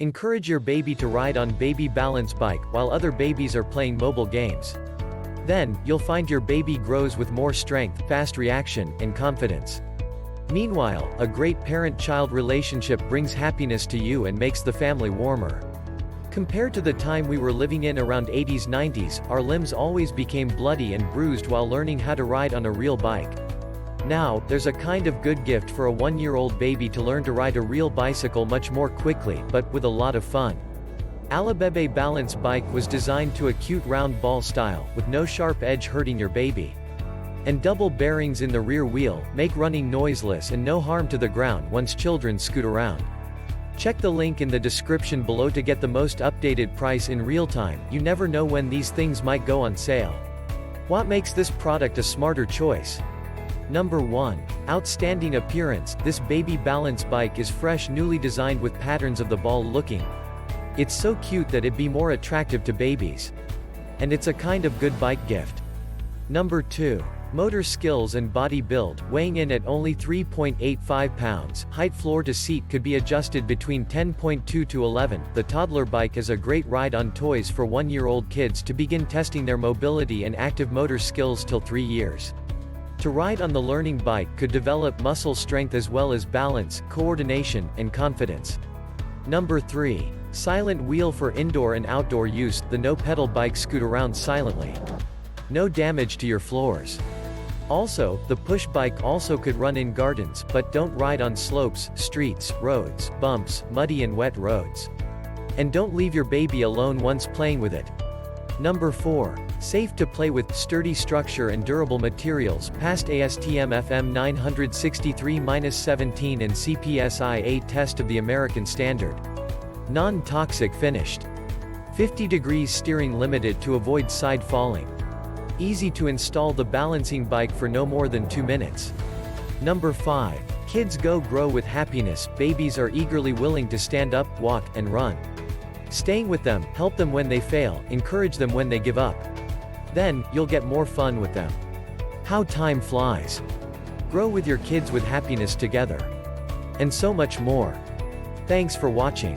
Encourage your baby to ride on baby balance bike while other babies are playing mobile games. Then, you'll find your baby grows with more strength, fast reaction, and confidence. Meanwhile, a great parent-child relationship brings happiness to you and makes the family warmer. Compared to the time we were living in around 80s-90s, our limbs always became bloody and bruised while learning how to ride on a real bike. Now, there's a kind of good gift for a 1-year-old baby to learn to ride a real bicycle much more quickly, but with a lot of fun. Allobebe balance bike was designed to a cute round ball style, with no sharp edge hurting your baby. And double bearings in the rear wheel make running noiseless and no harm to the ground once children scoot around. Check the link in the description below to get the most updated price in real time. You never know when these things might go on sale. What makes this product a smarter choice? Number 1. Outstanding appearance. This baby balance bike is fresh, newly designed with patterns of the ball looking. It's so cute that it'd be more attractive to babies. And it's a kind of good bike gift. Number 2. Motor skills and body build. Weighing in at only 3.85 pounds, height floor to seat could be adjusted between 10.2 to 11. The toddler bike is a great ride on toys for 1-year-old kids to begin testing their mobility and active motor skills till 3 years. To ride on the learning bike could develop muscle strength as well as balance, coordination, and confidence. Number 3. Silent wheel for indoor and outdoor use. The no-pedal bike scoot around silently. No damage to your floors. Also, the push bike also could run in gardens, but don't ride on slopes, streets, roads, bumps, muddy and wet roads. And don't leave your baby alone once playing with it. Number 4. Safe to play with, sturdy structure and durable materials, passed ASTM FM 963-17 and CPSI-A test of the American standard. Non-toxic finished. 50 degrees steering limited to avoid side falling. Easy to install the balancing bike for no more than 2 minutes. Number 5. Kids grow with happiness. Babies are eagerly willing to stand up, walk, and run. Staying with them, help them when they fail, encourage them when they give up. Then, you'll get more fun with them. How time flies. Grow with your kids with happiness together. And so much more. Thanks for watching.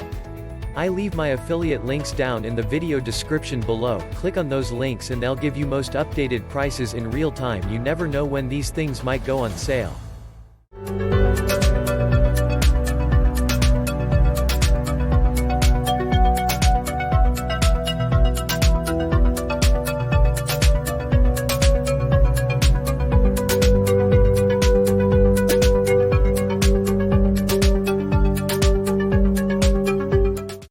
I leave my affiliate links down in the video description below. Click on those links and they'll give you most updated prices in real time. You never know when these things might go on sale.